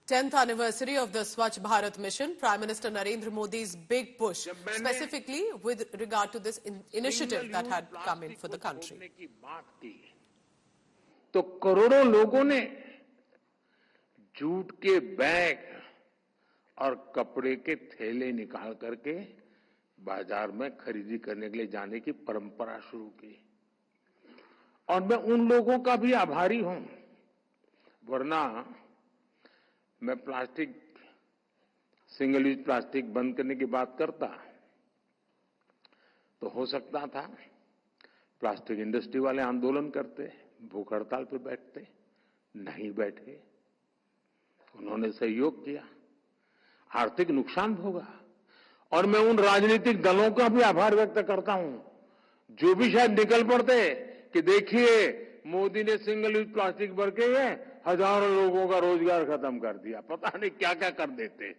10th anniversary of the Swachh Bharat mission, Prime Minister Narendra Modi's big push, specifically with regard to this initiative that had come in for the country. की बात की तो करोड़ों लोगों ने jute के bag और कपड़े के थैले निकाल करके बाजार में खरीदी करने के लिए जाने की परंपरा शुरू की और मैं उन लोगों का भी आभारी हूं, वरना मैं प्लास्टिक सिंगल यूज प्लास्टिक बंद करने की बात करता तो हो सकता था प्लास्टिक इंडस्ट्री वाले आंदोलन करते, भूख हड़ताल पे बैठते, नहीं बैठे, उन्होंने सहयोग किया, आर्थिक नुकसान भोगा और मैं उन राजनीतिक दलों का भी आभार व्यक्त करता हूं जो भी शायद निकल पड़ते कि देखिए मोदी ने सिंगल यूज प्लास्टिक भर के हजारों लोगों का रोजगार खत्म कर दिया, पता नहीं क्या क्या कर देते।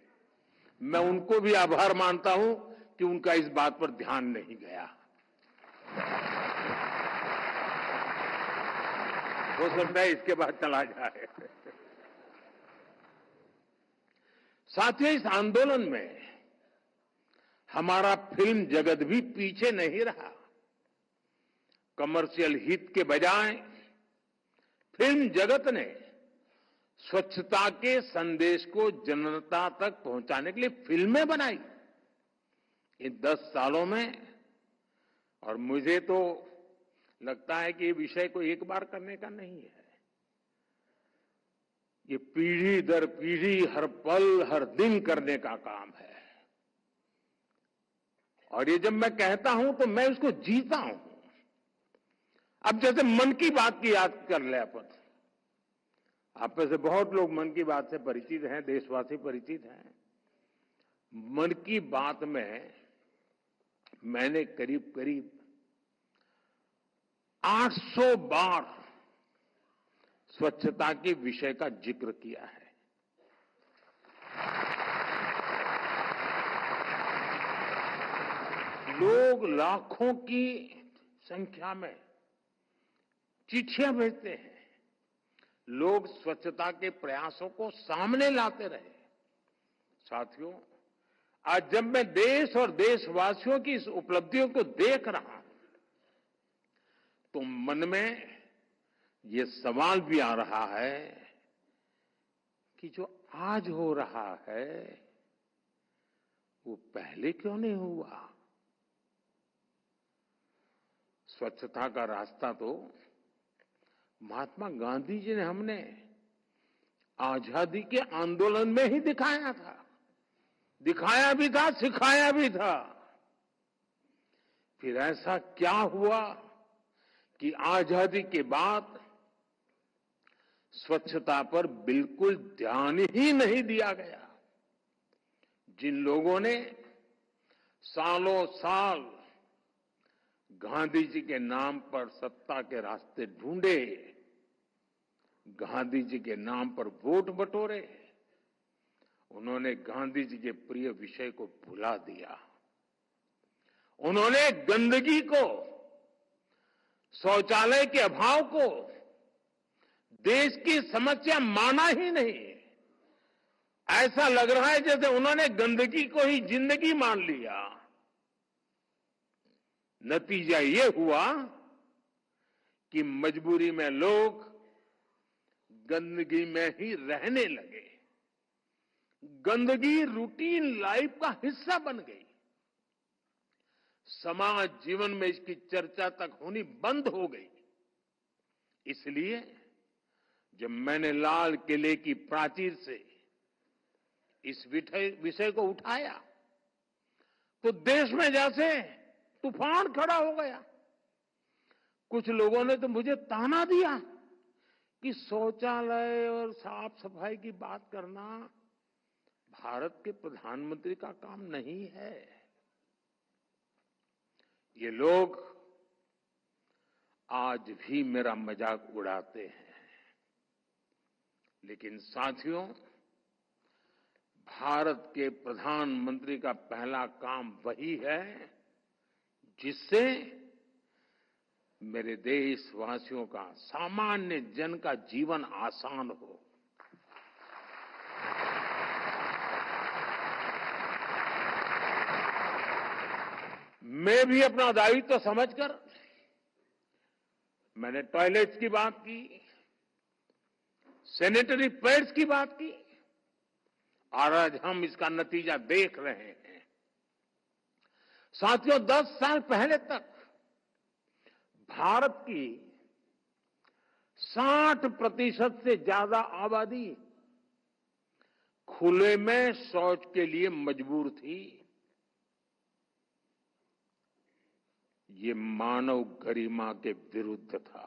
मैं उनको भी आभार मानता हूं कि उनका इस बात पर ध्यान नहीं गया। हो सकता है इसके बाद चला जाए। साथियों, इस आंदोलन में हमारा फिल्म जगत भी पीछे नहीं रहा। कमर्शियल हित के बजाय फिल्म जगत ने स्वच्छता के संदेश को जनता तक पहुंचाने के लिए फिल्में बनाई इन 10 सालों में। और मुझे तो लगता है कि ये विषय को एक बार करने का नहीं है, ये पीढ़ी दर पीढ़ी हर पल हर दिन करने का काम है। और ये जब मैं कहता हूं तो मैं उसको जीता हूं। अब जैसे मन की बात की याद कर ले अपन, आप में से बहुत लोग मन की बात से परिचित हैं, देशवासी परिचित हैं। मन की बात में मैंने करीब करीब 800 बार स्वच्छता के विषय का जिक्र किया है। लोग लाखों की संख्या में चिट्ठियां भेजते हैं, लोग स्वच्छता के प्रयासों को सामने लाते रहे। साथियों, आज जब मैं देश और देशवासियों की इस उपलब्धियों को देख रहा हूं तो मन में ये सवाल भी आ रहा है कि जो आज हो रहा है वो पहले क्यों नहीं हुआ। स्वच्छता का रास्ता तो महात्मा गांधी जी ने हमने आजादी के आंदोलन में ही दिखाया था, दिखाया भी था, सिखाया भी था। फिर ऐसा क्या हुआ कि आजादी के बाद स्वच्छता पर बिल्कुल ध्यान ही नहीं दिया गया। जिन लोगों ने सालों साल गांधी जी के नाम पर सत्ता के रास्ते ढूंढे, गांधी जी के नाम पर वोट बटोरे, उन्होंने गांधी जी के प्रिय विषय को भुला दिया। उन्होंने गंदगी को, शौचालय के अभाव को देश की समस्या माना ही नहीं। ऐसा लग रहा है जैसे उन्होंने गंदगी को ही जिंदगी मान लिया। नतीजा ये हुआ कि मजबूरी में लोग गंदगी में ही रहने लगे। गंदगी रूटीन लाइफ का हिस्सा बन गई। समाज जीवन में इसकी चर्चा तक होनी बंद हो गई। इसलिए जब मैंने लाल किले की प्राचीर से इस विषय को उठाया तो देश में जैसे तूफान खड़ा हो गया। कुछ लोगों ने तो मुझे ताना दिया कि शौचालय और साफ सफाई की बात करना भारत के प्रधानमंत्री का काम नहीं है। ये लोग आज भी मेरा मजाक उड़ाते हैं। लेकिन साथियों, भारत के प्रधानमंत्री का पहला काम वही है जिससे मेरे देशवासियों का, सामान्य जन का जीवन आसान हो। मैं भी अपना दायित्व तो समझकर मैंने टॉयलेट्स की बात की, सैनिटरी पैड्स की बात की, और आज हम इसका नतीजा देख रहे हैं। साथियों, 10 साल पहले तक भारत की 60% से ज्यादा आबादी खुले में शौच के लिए मजबूर थी। ये मानव गरिमा के विरुद्ध था।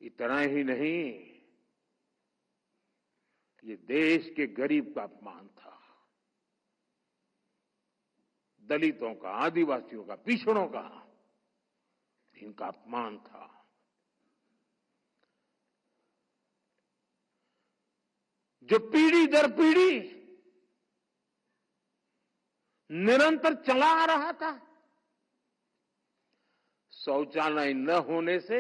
इतना ही नहीं, ये देश के गरीब का अपमान था, दलितों का, आदिवासियों का, पिछड़ों का, इनका अपमान था। जो पीढ़ी दर पीढ़ी निरंतर चला आ रहा था। शौचालय न होने से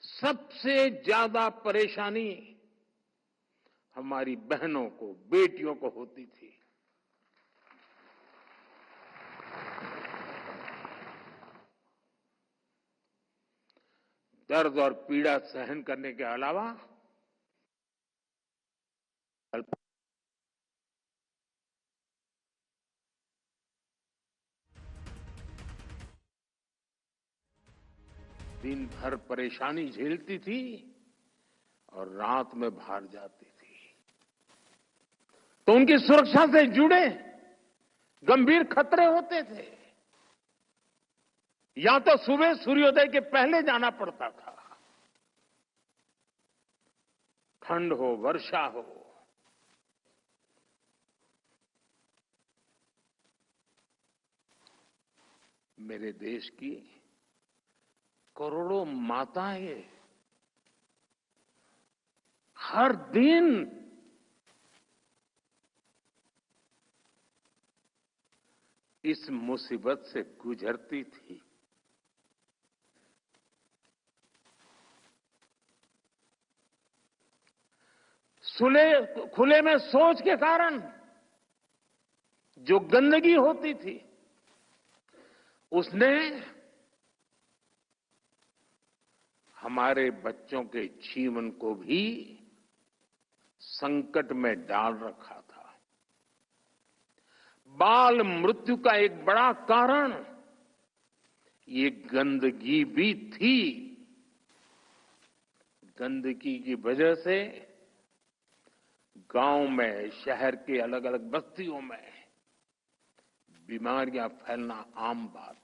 सबसे ज्यादा परेशानी हमारी बहनों को, बेटियों को होती थी। दर्द और पीड़ा सहन करने के अलावा दिन भर परेशानी झेलती थी और रात में बाहर जाती थी। तो उनकी सुरक्षा से जुड़े गंभीर खतरे होते थे। या तो सुबह सूर्योदय के पहले जाना पड़ता था, ठंड हो, वर्षा हो, मेरे देश की करोड़ों माताएं हर दिन इस मुसीबत से गुजरती थी। खुले में शौच के कारण जो गंदगी होती थी, उसने हमारे बच्चों के जीवन को भी संकट में डाल रखा था। बाल मृत्यु का एक बड़ा कारण ये गंदगी भी थी। गंदगी की वजह से गांव में, शहर के अलग अलग बस्तियों में बीमारियां फैलना आम बात